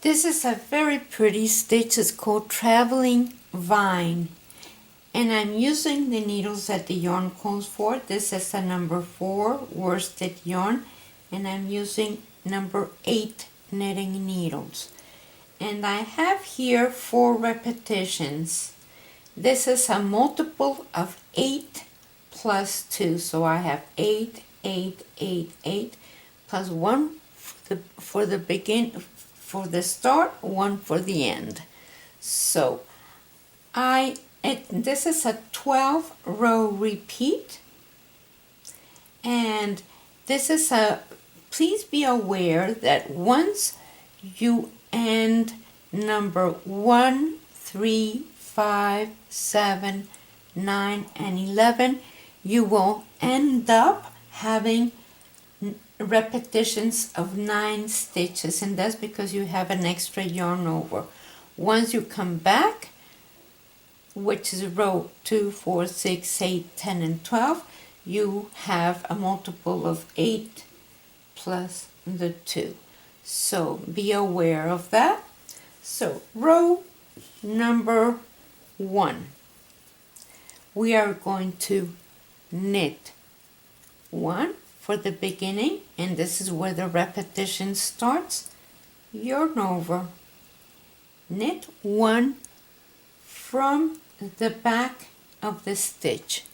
This is a very pretty stitch. It's called Traveling Vine. And I'm using the needles that the yarn calls for. This is a number 4 worsted yarn. And I'm using number 8 knitting needles. And I have here 4 repetitions. This is a multiple of 8 plus 2. So I have 8, 8, 8, 8 plus 1 for the start, 1 for the end. So this is a 12 row repeat, and this is please be aware that once you end number 1, 3, 5, 7, 9, and 11, you will end up having repetitions of 9 stitches, and that's because you have an extra yarn over. Once you come back, which is row 2, 4, 6, 8, 10, and 12, you have a multiple of 8 plus the 2. So be aware of that. So row number 1, we are going to knit 1 for the beginning, and this is where the repetition starts. Yarn over, knit 1 from the back of the stitch.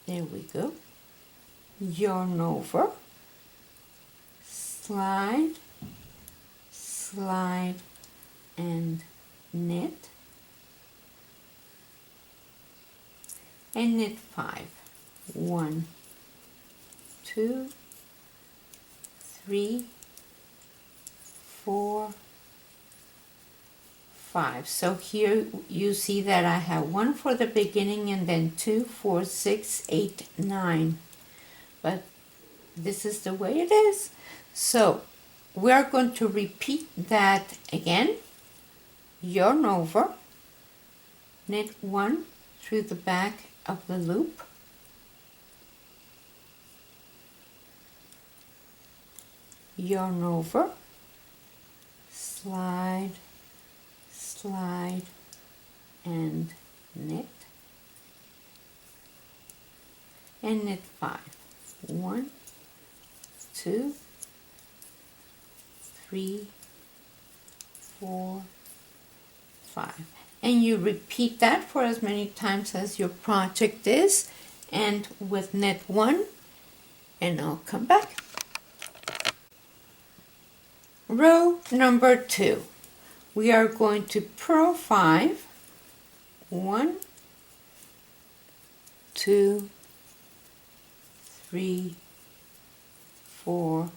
There we go. Yarn over, slide, slide, and knit, and knit 5. 1, 2, 3, 4, 5. So here you see that I have 1 for the beginning and then 2, 4, 6, 8, 9. But this is the way it is. So we're going to repeat that again. Yarn over, knit 1 through the back of the loop, yarn over, slide, slide, and knit, and knit 5. 1, 2, 3, 4, 5. And you repeat that for as many times as your project is, and with knit 1, and I'll come back. Row number 2, we are going to purl 5, 1, 2, 3, 4,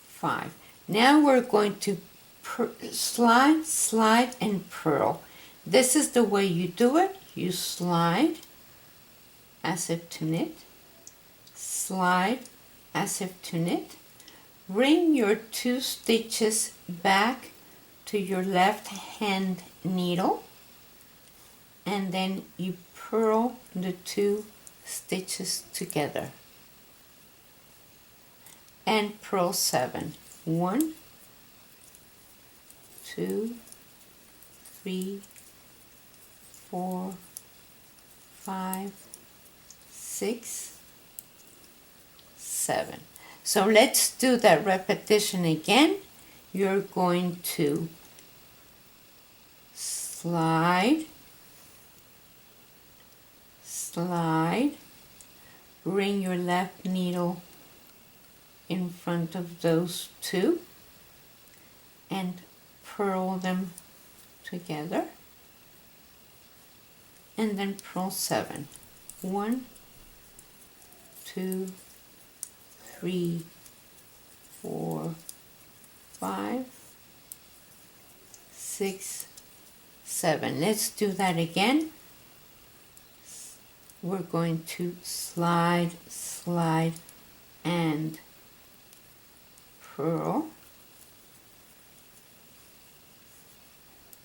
5. Now we're going to slide, slide, and purl. This is the way you do it. You slide as if to knit, slide as if to knit, bring your 2 stitches back to your left hand needle, and then you purl the 2 stitches together and purl 7. 1, 2, 3, 4, 5, 6, 7. So let's do that repetition again. You're going to slide, slide, bring your left needle in front of those 2 and purl them together, and then purl 7. 1, 2, 3, 4, 5, 6, 7. Let's do that again. We're going to slide, slide, and purl,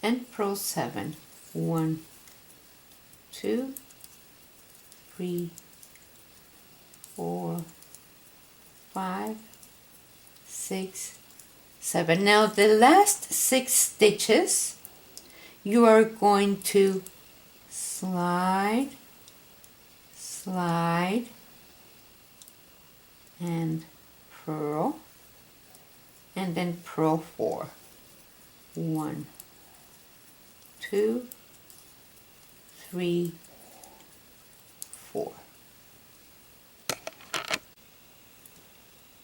and purl 7. 1, 2, 3, 4, 5, 6, 7. Now the last 6 stitches you are going to slide, slide, and purl, and then purl 4. 1, 2, 3, 4.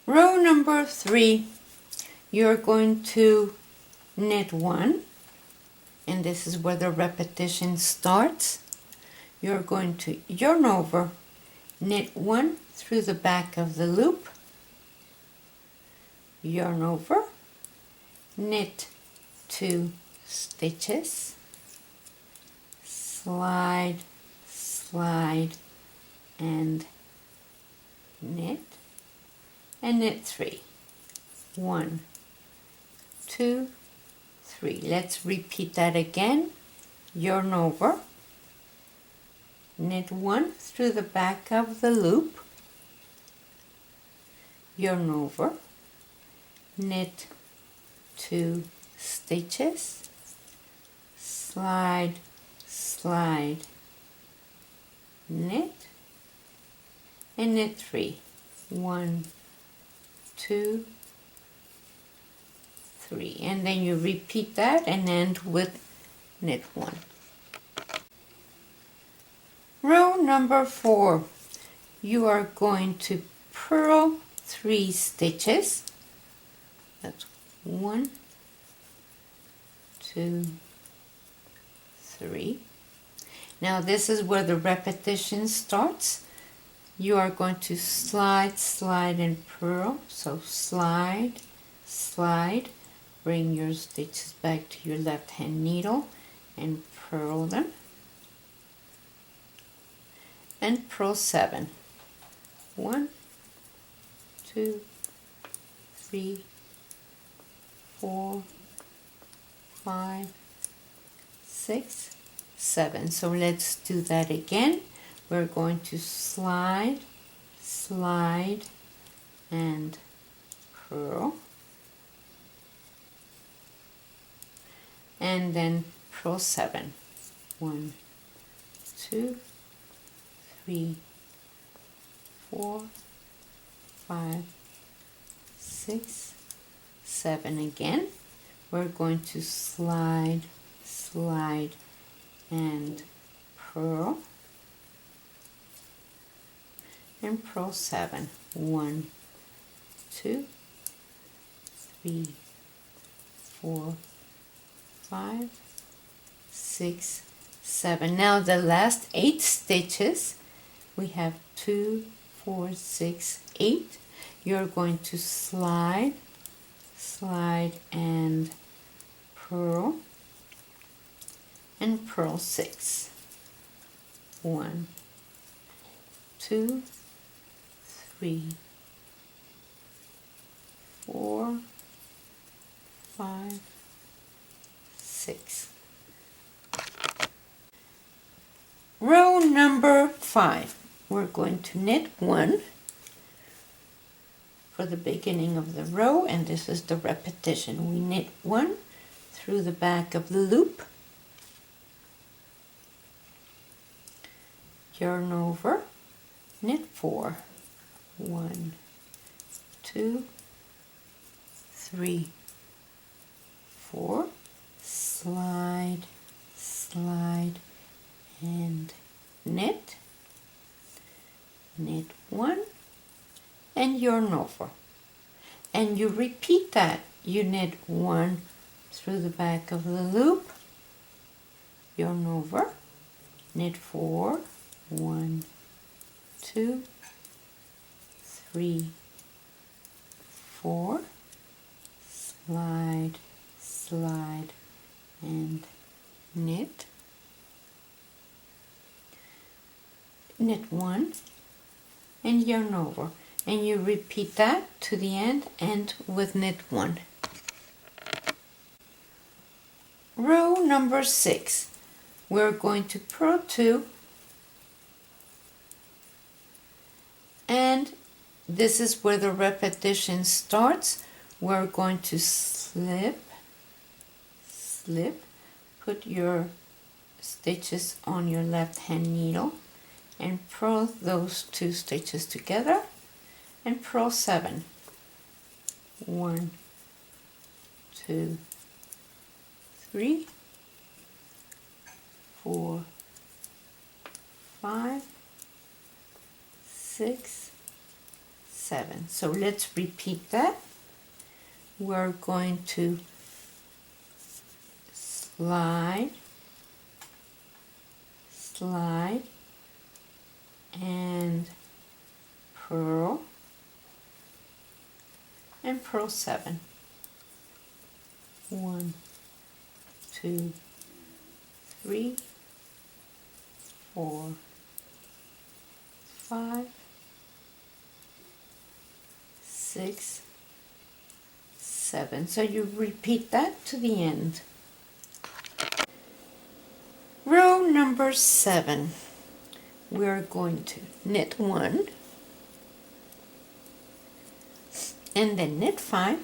Row number 3, you're going to knit 1, and this is where the repetition starts. You're going to yarn over, knit 1 through the back of the loop, yarn over, knit 2 stitches, slide, slide, and knit, and knit 3. 1, 2, 3. Let's repeat that again. Yarn over, knit 1 through the back of the loop, yarn over, knit 2 stitches, slide, slide, knit, and knit 3. 1, 2, 3, and then you repeat that and end with knit 1. Row number 4, you are going to purl 3 stitches. That's 1, 2, 3. Now this is where the repetition starts. You are going to slide, slide, and purl. So slide, slide, bring your stitches back to your left hand needle and purl them, and purl 7. 1, 2, 3, 4, 5, 6, 7. So let's do that again. We're going to slide, slide, and purl, and then purl 7. 1, 2, 3, 4, 5, 6, 7 again. We're going to slide, slide, and purl, and purl 7. 1, 2, 3, 4, 5, 6, 7. Now the last 8 stitches, we have 2, 4, 6, 8. You're going to slide, slide, and purl, and purl 6. 1, 2, 3, 4, 5, 6. Row number 5, we're going to knit 1 for the beginning of the row, and this is the repetition. We knit 1 through the back of the loop, yarn over, knit 4. 1, 2, 3, 4, slide, slide, and knit, knit 1, and yarn over. And you repeat that. You knit 1 through the back of the loop, yarn over, knit 4, 1, 2, 3, 4, slide, slide, and knit, knit 1, and yarn over. And you repeat that to the end with knit 1. Row number 6, we're going to purl 2, and this is where the repetition starts. we're going to slip, put your stitches on your left hand needle and purl those 2 stitches together and purl 7. 1, 2, 3, 4, 5, 6, 7. So let's repeat that. We're going to slide, and purl, and purl 7. 1, 2, 3, 4, 5, 6, 7. So you repeat that to the end. Row number 7, we're going to knit 1 and then knit 5.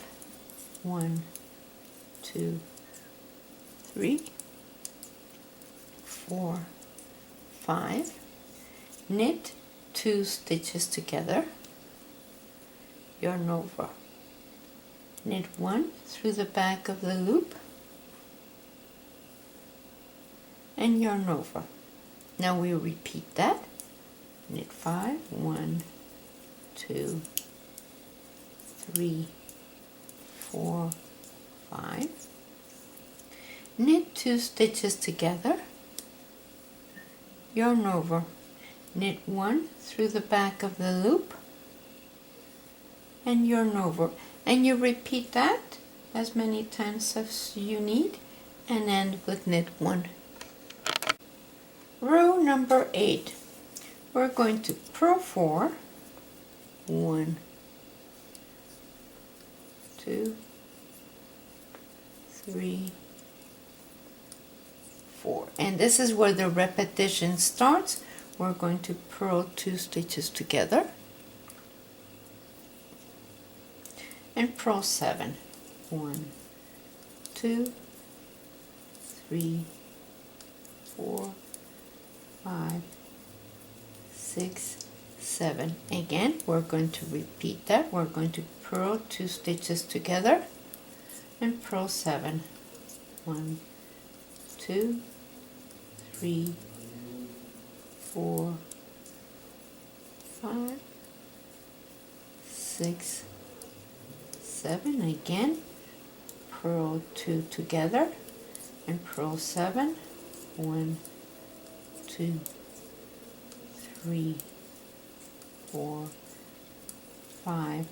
1, 2, 3, 4, 5. Knit 2 stitches together, yarn over, knit 1 through the back of the loop, and yarn over. Now we repeat that. Knit 5, 1, 2, 3, 4, 5. Knit 2 stitches together, yarn over, knit 1 through the back of the loop, and yarn over. And you repeat that as many times as you need and end with knit 1. Row number 8, we're going to purl 4. 1, 2, 3, 4. And this is where the repetition starts. We're going to purl 2 stitches together and purl 7. 1, 2, 3, 4, 5, 6, 7. Again, we're going to repeat that. We're going to purl 2 stitches together and purl 7. 1, 2, 3, 4, 5, 6, 7. Again, purl 2 together and purl 7. 1, 2, 3, 4, 5,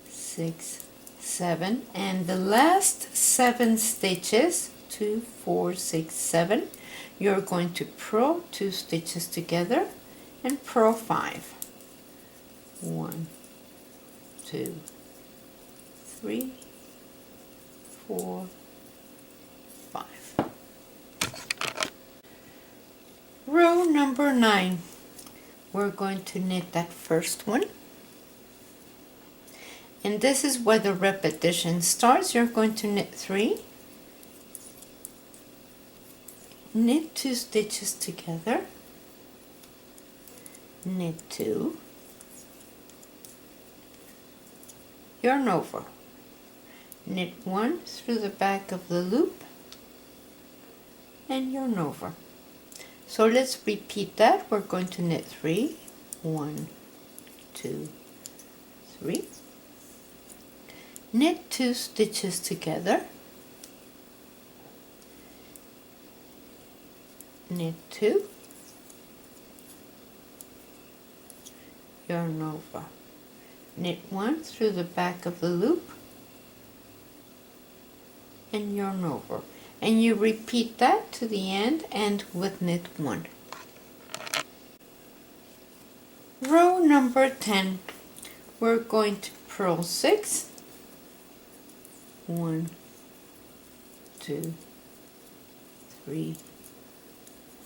6, 7. And the last 7 stitches, 2, 4, 6, 7, you're going to purl 2 stitches together and purl 5. 1, 2, 3, 4, 5. Row number 9, we're going to knit that first one, and this is where the repetition starts. You're going to knit 3, knit 2 stitches together, knit 2, yarn over, knit 1 through the back of the loop, and yarn over. So let's repeat that. We're going to knit 3, 1, 2, 3, knit 2 stitches together, knit 2, yarn over, knit 1 through the back of the loop, and yarn over. And you repeat that to the end with knit 1. Row number 10, we're going to purl 6. 1, 2, 3,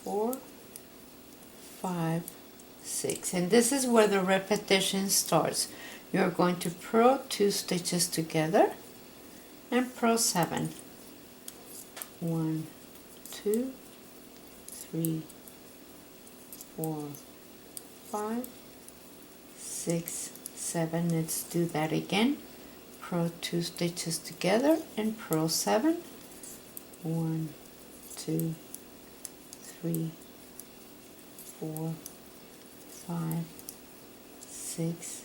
4, 5, 6. And this is where the repetition starts. you're going to purl 2 stitches together and purl 7. 1, 2, 3, 4, 5, 6, 7. Let's do that again. Purl 2 stitches together and purl 7. 1, 2, 3, 4, 5, 6,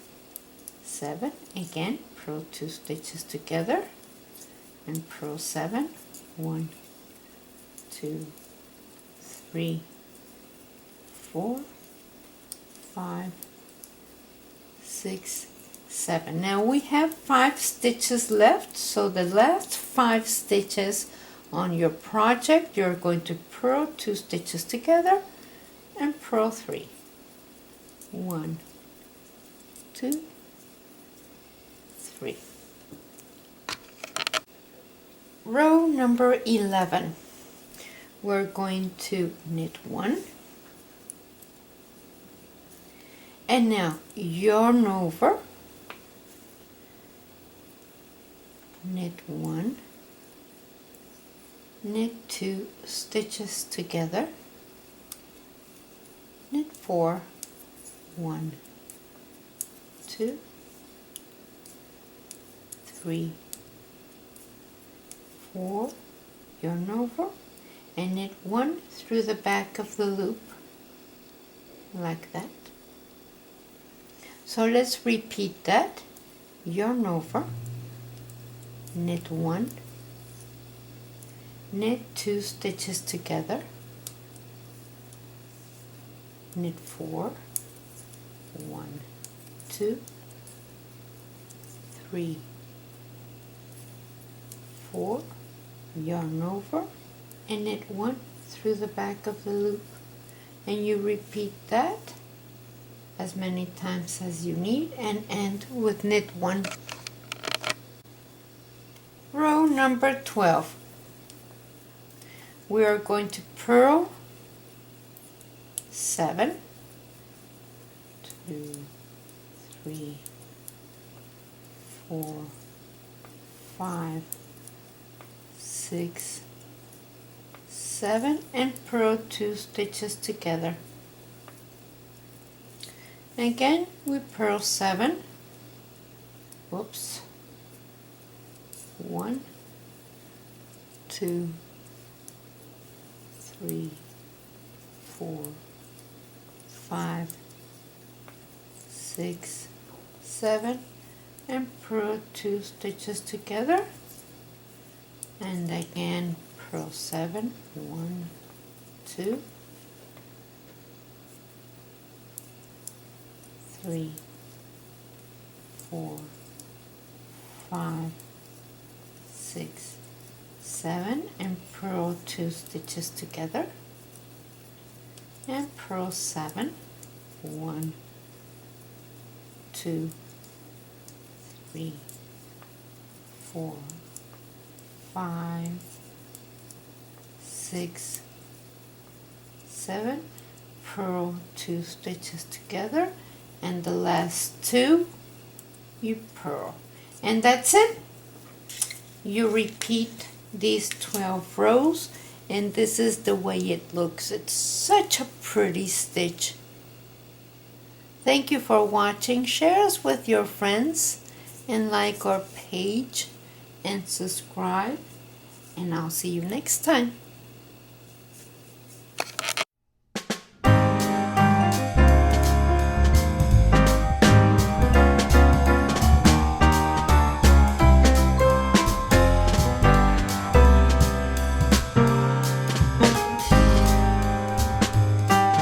7. Again, purl 2 stitches together and purl 7. 1, 2, 3, 4, 5, 6, 7. Now we have 5 stitches left, so the last 5 stitches on your project you're going to purl 2 stitches together and purl 3. 1, 2, 3. Row number 11, we're going to knit 1, and now yarn over, knit 1, knit 2 stitches together, knit 4, 1, 2, 3, 4, yarn over, and knit 1 through the back of the loop, like that. So let's repeat that. Yarn over, knit 1, knit 2 stitches together, knit 4, 1, 2, 3, 4, yarn over, and knit 1 through the back of the loop, and you repeat that as many times as you need and end with knit 1. Row number 12, we are going to purl 7, 2, 3, 4, 5, 6, 7, and purl 2 stitches together. Again we purl 7, whoops, 1, 2, 3, 4, 5, 6, 7, and purl 2 stitches together, and again purl 7, 1, 2, 3, 4, 5, 6, 7, and purl 2 stitches together, and purl 7, 1, 2, 3, 4, 5, 6, 7, purl 2 stitches together, and the last 2 you purl, and that's it. You repeat these 12 rows, and this is the way it looks. It's such a pretty stitch. Thank you for watching. Share us with your friends and like our page and subscribe, and I'll see you next time.